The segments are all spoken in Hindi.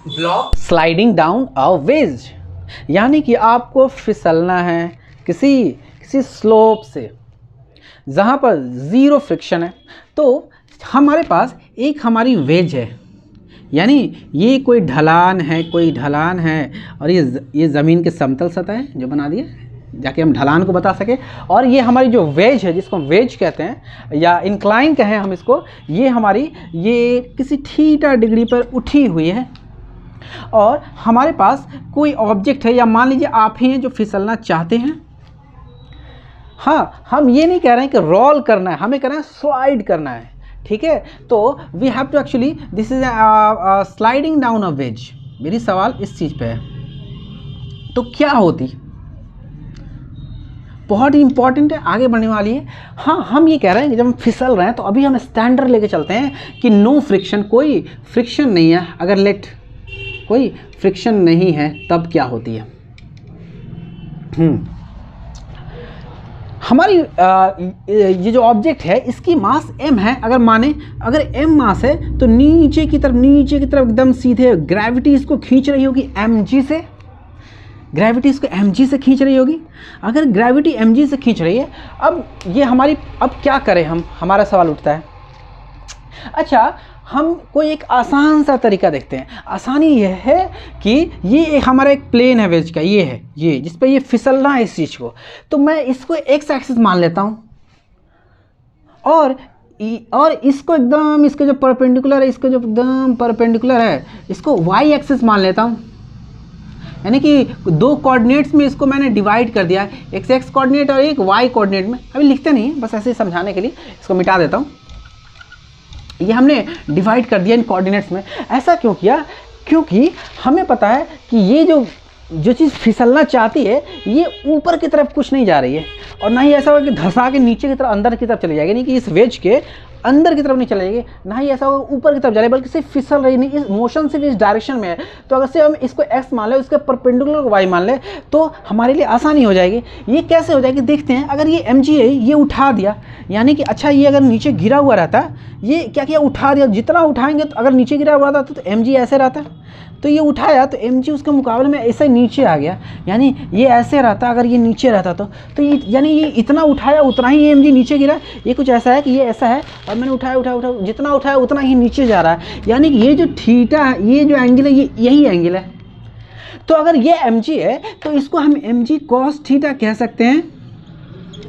Block sliding down a wedge, यानी कि आपको फिसलना है किसी स्लोप से जहाँ पर ज़ीरो फ्रिक्शन है। तो हमारे पास एक हमारी वेज है, यानी ये कोई ढलान है और ये ज़मीन के समतल सतह है जो बना दिया जाके हम ढलान को बता सके। और ये हमारी जो वेज है, जिसको हम वेज कहते हैं या इंक्लाइन कहें हम इसको, ये किसी थीटा डिग्री पर उठी हुई है और हमारे पास कोई ऑब्जेक्ट है, या मान लीजिए आप ही हैं जो फिसलना चाहते हैं। हाँ, हम ये नहीं कह रहे हैं कि रोल करना है, हमें कह रहे हैं स्लाइड करना है, ठीक है। तो we have to actually this is sliding down a wedge. मेरी सवाल इस चीज़ पे है, तो क्या होती, बहुत ही इंपॉर्टेंट है, आगे बढ़ने वाली है। हाँ, हम ये कह रहे हैं कि जब हम फिसल रहे हैं तो अभी हम स्टैंडर्ड लेके चलते हैं कि नो फ्रिक्शन, कोई फ्रिक्शन नहीं है। अगर कोई फ्रिक्शन नहीं है तब क्या होती है? हमारी ये जो ऑब्जेक्ट है इसकी मास m है। अगर m मास है तो नीचे की तरफ एकदम सीधे ग्रेविटी इसको खींच रही होगी mg से, ग्रेविटी इसको mg से खींच रही होगी। अगर ग्रेविटी mg से खींच रही है, अब क्या करें हम, हमारा सवाल उठता है। अच्छा, हम कोई एक आसान सा तरीका देखते हैं। आसानी यह है कि ये हमारा एक प्लेन है वेज का, ये जिस पर ये फिसलना है इस चीज़ को, तो मैं इसको एक्स एक्सिस मान लेता हूँ और इसको एकदम, इसके जो परपेंडिकुलर है, इसको जो एकदम परपेंडिकुलर है, इसको वाई एक्सिस मान लेता हूँ। यानी कि दो कोऑर्डिनेट्स में इसको मैंने डिवाइड कर दिया है, एक एक्स कोऑर्डिनेट और एक वाई कोऑर्डिनेट में। अभी लिखते नहीं है, बस ऐसे समझाने के लिए इसको मिटा देता हूँ। ये हमने डिवाइड कर दिया इन कोऑर्डिनेट्स में। ऐसा क्यों किया? क्योंकि हमें पता है कि ये जो चीज़ फिसलना चाहती है ये ऊपर की तरफ कुछ नहीं जा रही है, और ना ही ऐसा होगा कि धंसा के नीचे की तरफ अंदर की तरफ चली जाएगी, नहीं कि इस वेज के अंदर की तरफ नहीं चली जाएगी, ना ही ऐसा होगा ऊपर की तरफ जा रही है, बल्कि सिर्फ फिसल रही नहीं, इस मोशन सिर्फ इस डायरेक्शन में है। तो अगर से हम इसको x मान लें, उसके परपेंडिकुलर को y मान लें, तो हमारे लिए आसानी हो जाएगी। ये कैसे हो जाएगी देखते हैं। अगर ये mg है, ये उठा दिया, यानी कि अच्छा ये अगर नीचे गिरा हुआ रहता, ये क्या किया, उठा दिया। जितना उठाएंगे तो अगर नीचे गिरा हुआ था तो mg ऐसे रहता, तो ये उठाया तो mg उसके मुकाबले में ऐसे नीचे आ गया, यानी ये ऐसे रहता। अगर ये नीचे रहता तो ये, यानी ये इतना उठाया उतना ही mg नीचे गिरा। ये कुछ ऐसा है कि ये ऐसा है और मैंने उठाया जितना उठाया उतना ही नीचे जा रहा है, यानी कि ये जो थीटा है, ये जो एंगल है, ये यही एंगल है। तो अगर ये mg है तो इसको हम mg cos थीटा कह सकते हैं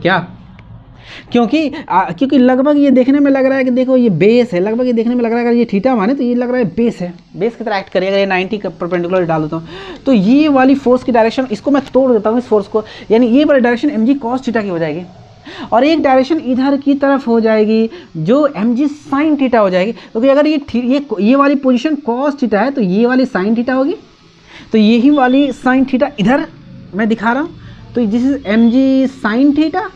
क्या? क्योंकि लगभग ये देखने में लग रहा है कि देखो ये बेस है, लगभग ये देखने में लग रहा है अगर ये थीटा माने तो ये लग रहा है बेस है, बेस की तरह एक्ट करेगा। ये 90 का परपेंडिकुलर डाल देता हूँ तो ये वाली फोर्स की डायरेक्शन, इसको मैं तोड़ देता हूँ इस फोर्स को, यानी ये वाली डायरेक्शन mg cos थीटा की हो जाएगी और एक डायरेक्शन इधर की तरफ हो जाएगी जो mg sin थीटा हो जाएगी। क्योंकि अगर ये वाली पोजीशन cos थीटा है तो ये वाली sin थीटा होगी, तो यही वाली sin थीटा इधर मैं दिखा रहा हूँ, तो this is mg sin theta.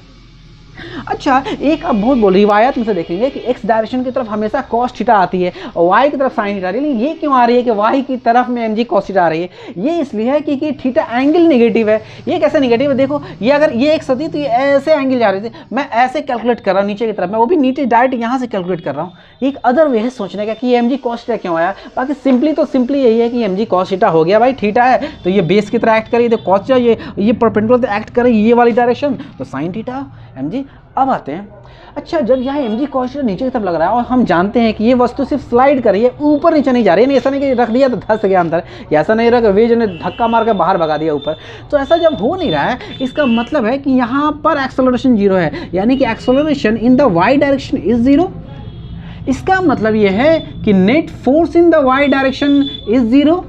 अच्छा, एक आप बहुत बोल रिवायत में से देखेंगे कि एक्स डायरेक्शन की तरफ हमेशा cos थीटा आती है और वाई की तरफ sin थीटा आ रही है। ये क्यों आ रही है कि वाई की तरफ में mg cos थीटा आ रही है? ये इसलिए है कि थीटा एंगल नेगेटिव है। ये कैसे नेगेटिव है? देखो, ये अगर ये एक्स होती तो ये ऐसे एंगल जा रही थी, मैं ऐसे कैलकुलेट कर रहा हूँ नीचे की तरफ, मैं वो भी नीचे डायरेक्ट यहाँ से कैलकुलेट कर रहा हूँ। एक अदर वे है सोचने का कि ये mg cos थीटा क्यों आया। बाकी सिंपली यही है कि mg cos थीटा हो गया भाई, थीटा है तो ये बेस की तरह एक्ट करेगी, तो cos थीटा ये परपेंडिकुलर तो एक्ट करेगी ये वाली डायरेक्शन, तो sin थीटा mg। अब आते हैं, अच्छा जब यहाँ mg cos थीटा नीचे की तरफ लग रहा है और हम जानते हैं कि ये वस्तु सिर्फ स्लाइड कर रही है, ऊपर नीचे नहीं जा रही है, ऐसा नहीं कि रख दिया तो धंस गया अंदर, ऐसा नहीं रहा कि वेज ने धक्का मार कर बाहर भगा दिया ऊपर। तो ऐसा जब हो नहीं रहा है, इसका मतलब है कि यहाँ पर एक्सेलरेशन 0 है, यानी कि acceleration in the y direction is 0। इसका मतलब ये है कि net force in the y direction is 0।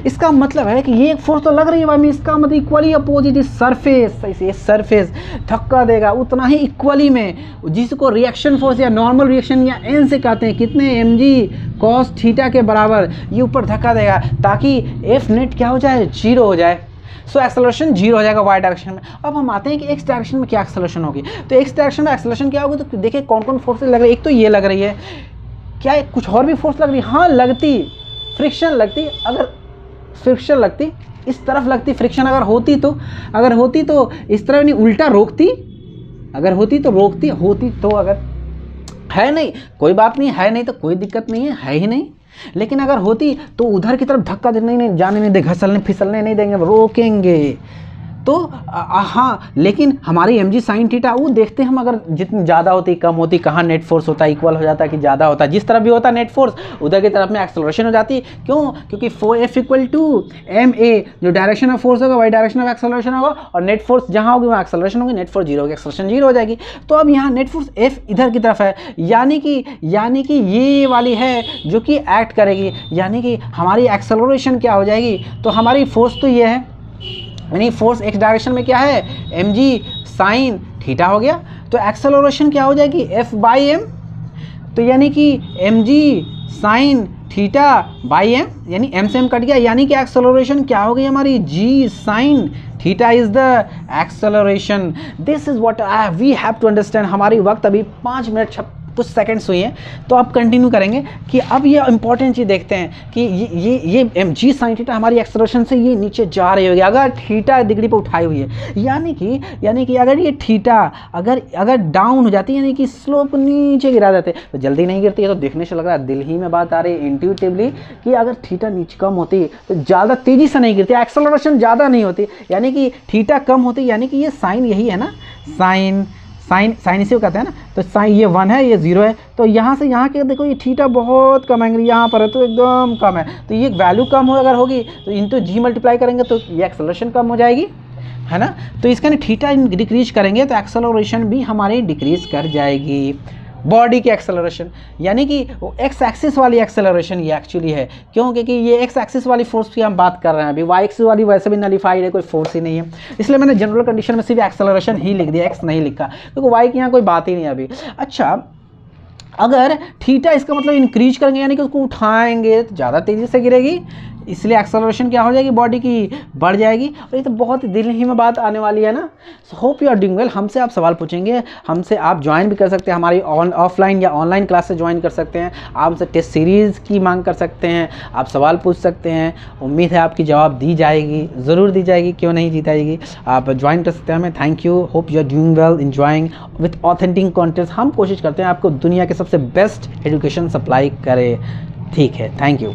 इसका मतलब है कि ये फोर्स तो लग रही है वाई में, इसका मतलब इक्वली अपोजिट इस सरफेस, ये सरफेस धक्का देगा उतना ही इक्वली में, जिसको रिएक्शन फोर्स या नॉर्मल रिएक्शन या एन से कहते हैं, कितने mg cos थीटा के बराबर ये ऊपर धक्का देगा ताकि एफ नेट क्या हो जाए, 0 हो जाए। सो एक्सेलरेशन 0 हो जाएगा वाई डायरेक्शन में। अब हम आते हैं कि एक्स डायरेक्शन में क्या एक्सेलरेशन होगी। तो एक्स डायरेक्शन में एक्सेलरेशन क्या होगी, तो देखिए कौन कौन फोर्सेज लग रही है। एक तो ये लग रही है, क्या कुछ और भी फोर्स लग रही है? हाँ लगती, फ्रिक्शन लगती। अगर फ्रिक्शन लगती इस तरफ लगती, फ्रिक्शन अगर होती तो इस तरफ नहीं, उल्टा रोकती, अगर होती तो रोकती, होती तो अगर है नहीं कोई बात नहीं, है नहीं तो कोई दिक्कत नहीं है ही नहीं, लेकिन अगर होती तो उधर की तरफ धक्का देने नहीं, जाने नहीं देंगे, घसलने फिसलने नहीं देंगे, रोकेंगे। तो हाँ, लेकिन हमारी mg sin थीटा वो देखते हैं हम, अगर जितनी ज़्यादा होती कम होती, कहाँ नेट फोर्स होता है, इक्वल हो जाता है कि ज़्यादा होता है, जिस तरफ भी होता नेट फोर्स उधर की तरफ में एक्सेलरेशन हो जाती। क्यों? क्योंकि F इक्वल टू ma, जो डायरेक्शन ऑफ फोर्स होगा वही डायरेक्शन ऑफ एक्सेलरेशन होगा, और नेट फोर्स जहाँ होगी वहाँ एक्सेलरेशन होगी, नेट फोर्स जीरो होगी, एक्सेलरेशन जीरो हो जाएगी। तो अब यहाँ नेट फोर्स F इधर की तरफ है, यानी कि ये वाली है जो कि एक्ट करेगी, यानी कि हमारी एक्सेलरेशन क्या हो जाएगी, तो हमारी फोर्स तो ये है, यानी फोर्स एक्स डायरेक्शन में क्या है, mg sin थीटा हो गया, तो एक्सेलरेशन क्या हो जाएगी, F बाई एम, तो यानी कि mg sin theta by m, यानी m से m कट गया, यानी कि एक्सेलरेशन क्या हो गई हमारी, g sin theta is the acceleration. This is what we have to understand. हमारी वक्त अभी 5 मिनट कुछ सेकंड्स हुई हैं, तो अब कंटिन्यू करेंगे कि अब ये इंपॉर्टेंट चीज़ देखते हैं कि ये mg sin थीटा हमारी एक्सेलरेशन से ये नीचे जा रही होगी, अगर थीटा डिग्री पर उठाई हुई है, यानी कि अगर ये थीटा अगर डाउन हो जाती है, यानी कि स्लोप नीचे गिरा देते, तो जल्दी नहीं गिरती है। तो देखने से लग रहा है, दिल ही में बात आ रही है इंट्यूटिवली, कि अगर थीटा नीचे कम होती तो ज़्यादा तेज़ी से नहीं गिरती, एक्सेलरेशन ज़्यादा नहीं होती, यानी कि थीटा कम होती, यानी कि ये साइन यही है ना, साइन इसे कहते हैं ना, तो साइन ये 1 है, ये 0 है, तो यहाँ से यहाँ के देखो ये थीटा बहुत कम एंगल यहाँ पर है, तो एकदम कम है, तो ये वैल्यू कम हो अगर होगी तो इनटू जी मल्टीप्लाई करेंगे तो ये एक्सेलरेशन कम हो जाएगी, है ना। तो इसका ना थीटा डिक्रीज करेंगे तो एक्सेलरेशन भी हमारी डिक्रीज कर जाएगी। बॉडी की एक्सेलरेशन, यानी कि एक्स एक्सिस वाली एक्सेलरेशन ये एक्चुअली है, क्यों? क्योंकि ये एक्स एक्सिस वाली फोर्स की हम बात कर रहे हैं, अभी वाई एक्सिस वाली वैसे भी नलिफाइड है, कोई फोर्स ही नहीं है, इसलिए मैंने जनरल कंडीशन में सिर्फ एक्सेलरेशन ही लिख दिया, एक्स नहीं लिखा, क्योंकि वाई की यहाँ कोई बात ही नहीं है अभी। अच्छा, अगर थीटा इसका मतलब इंक्रीज करेंगे, यानी कि उसको उठाएंगे तो ज़्यादा तेज़ी से गिरेगी, इसलिए एक्सेलरेशन क्या हो जाएगी, बॉडी की बढ़ जाएगी। और ये तो बहुत दिल ही में बात आने वाली है ना। So hope you are doing well. हमसे आप सवाल पूछेंगे, हमसे आप ज्वाइन भी कर सकते हैं, हमारी ऑफलाइन या ऑनलाइन क्लास से ज्वाइन कर सकते हैं, आप हमसे टेस्ट सीरीज़ की मांग कर सकते हैं, आप सवाल पूछ सकते हैं, उम्मीद है आपकी जवाब दी जाएगी, ज़रूर दी जाएगी, क्यों नहीं दी जाएगी। आप ज्वाइन कर सकते हैं हमें। Thank you, hope you are doing well, enjoying with authentic content. हम कोशिश करते हैं आपको दुनिया के सबसे बेस्ट एजुकेशन सप्लाई करें। ठीक है, थैंक यू।